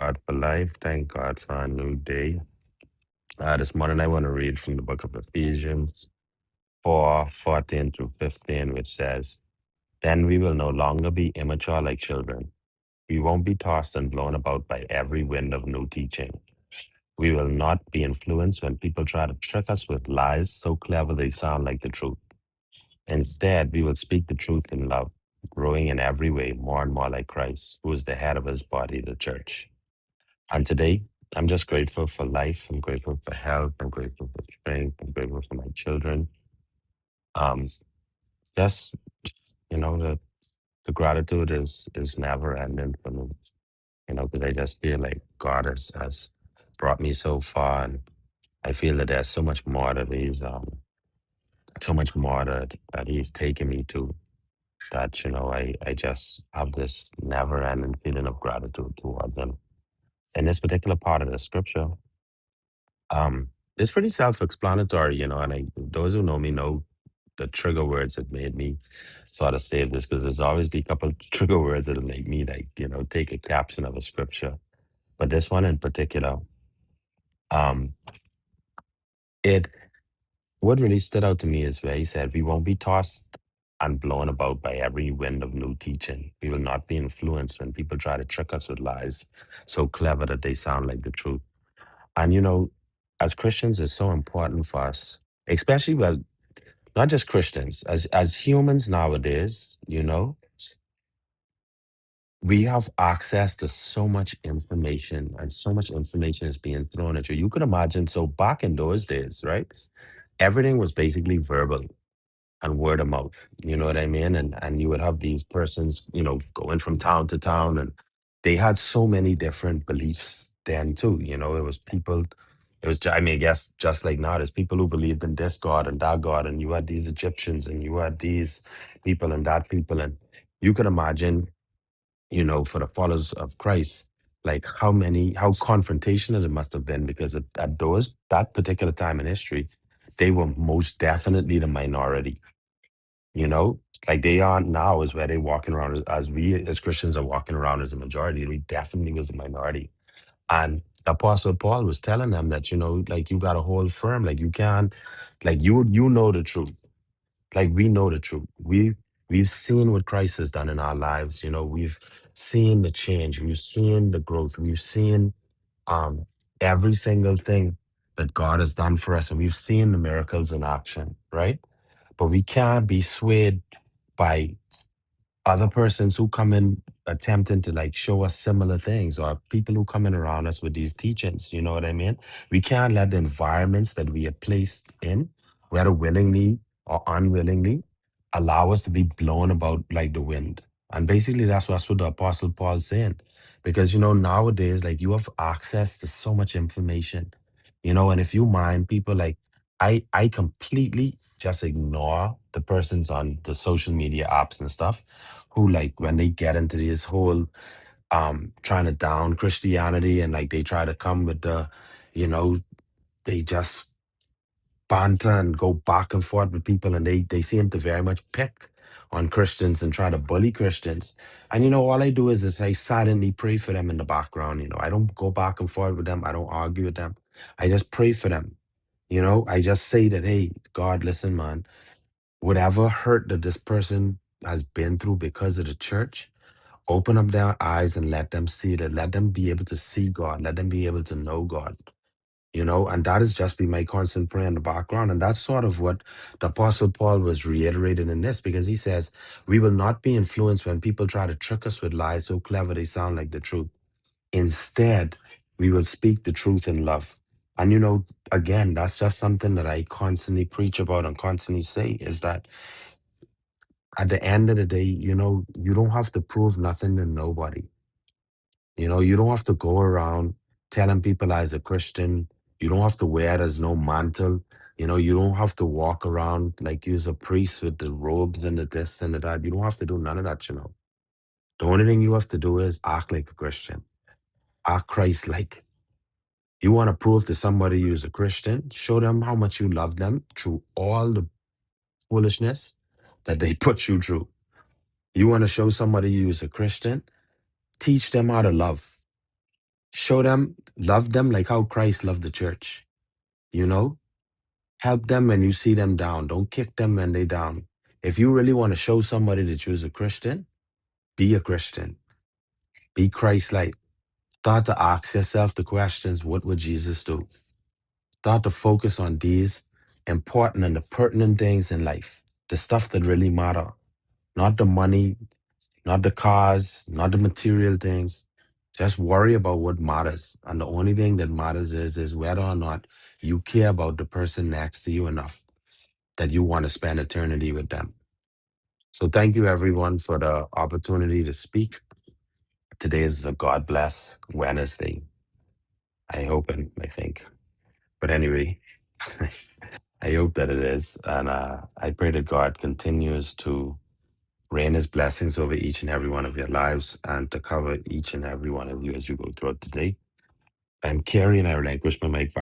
God for life. Thank God for a new day. This morning, I want to read from the book of Ephesians 4:14 through 15, which says, Then we will no longer be immature like children. We won't be tossed and blown about by every wind of new teaching. We will not be influenced when people try to trick us with lies so clever they sound like the truth. Instead, we will speak the truth in love, growing in every way more and more like Christ, who is the head of his body, the church. And today, I'm just grateful for life. I'm grateful for health. I'm grateful for strength. I'm grateful for my children. Um, just the gratitude is never ending for me. Because I just feel like God has brought me so far, and I feel that there's so much more that He's taken me to. That I just have this never ending feeling of gratitude towards Him. In this particular part of the scripture, Um, it's pretty self-explanatory, and those who know me know the trigger words that made me sort of say this because there's always be a couple trigger words that'll make me like, take a caption of a scripture. But this one in particular, um, it what really stood out to me is where he said, "We won't be tossed and blown about by every wind of new teaching. We will not be influenced when people try to trick us with lies so clever that they sound like the truth." And as Christians, it's so important for us, especially not just Christians, as humans nowadays, we have access to so much information and so much information is being thrown at you. You could imagine, so back in those days, right? Everything was basically verbal and word of mouth. You know what I mean? And you would have these persons, going from town to town, and they had so many different beliefs then too. It was people. It was, I mean, I guess just like now, there's people who believed in this God and that God, and you had these Egyptians, and you had these people and that people, and you could imagine, for the followers of Christ, like how confrontational it must have been because at that particular time in history, they were most definitely the minority, you know, like they are now is where they walking around as we as Christians are walking around as a majority. We definitely was a minority. And Apostle Paul was telling them that, like you got to hold firm, like you can't, like you know the truth. Like we know the truth. We've seen what Christ has done in our lives. We've seen the change. We've seen the growth. We've seen um every single thing that God has done for us, and we've seen the miracles in action, right? But we can't be swayed by other persons who come in attempting to like show us similar things, or people who come in around us with these teachings. You know what I mean? We can't let the environments that we are placed in, whether willingly or unwillingly, allow us to be blown about like the wind. And basically that's what the apostle Paul's saying. Because nowadays, like you have access to so much information, and if you mind people like I completely just ignore the persons on the social media apps and stuff who like when they get into this whole trying to down Christianity, and like they try to come with you know, they just banter and go back and forth with people, and they seem to very much pick on Christians and try to bully Christians. And all I do is I silently pray for them in the background. I don't go back and forth with them. I don't argue with them. I just pray for them. I just say that, hey, God, listen, man, whatever hurt that this person has been through because of the church, open up their eyes and let them see that. Let them be able to see God. Let them be able to know God. And that has just been my constant prayer in the background. And that's sort of what the Apostle Paul was reiterating in this, because he says, we will not be influenced when people try to trick us with lies so clever they sound like the truth. Instead, we will speak the truth in love. And again, that's just something that I constantly preach about and constantly say is that at the end of the day, you don't have to prove nothing to nobody. You don't have to go around telling people as a Christian. You don't have to wear it as no mantle. You don't have to walk around like you're a priest with the robes and the this and the that. You don't have to do none of that. The only thing you have to do is act like a Christian, act Christ like. You want to prove to somebody who's a Christian, show them how much you love them through all the foolishness that they put you through. You want to show somebody who's a Christian, teach them how to love. Show them, love them like how Christ loved the church. You know, help them when you see them down. Don't kick them when they down. If you really want to show somebody that you're a Christian, be a Christian. Be Christ-like. Start to ask yourself the questions, what would Jesus do? Start to focus on these important and the pertinent things in life, the stuff that really matter, not the money, not the cars, not the material things. Just worry about what matters. And the only thing that matters is whether or not you care about the person next to you enough that you want to spend eternity with them. So thank you everyone for the opportunity to speak. Today is a God bless Wednesday. I hope and I think. But anyway, I hope that it is. And I pray that God continues to rain his blessings over each and every one of your lives and to cover each and every one of you as you go throughout the day. I'm Carrie and I relinquish my mic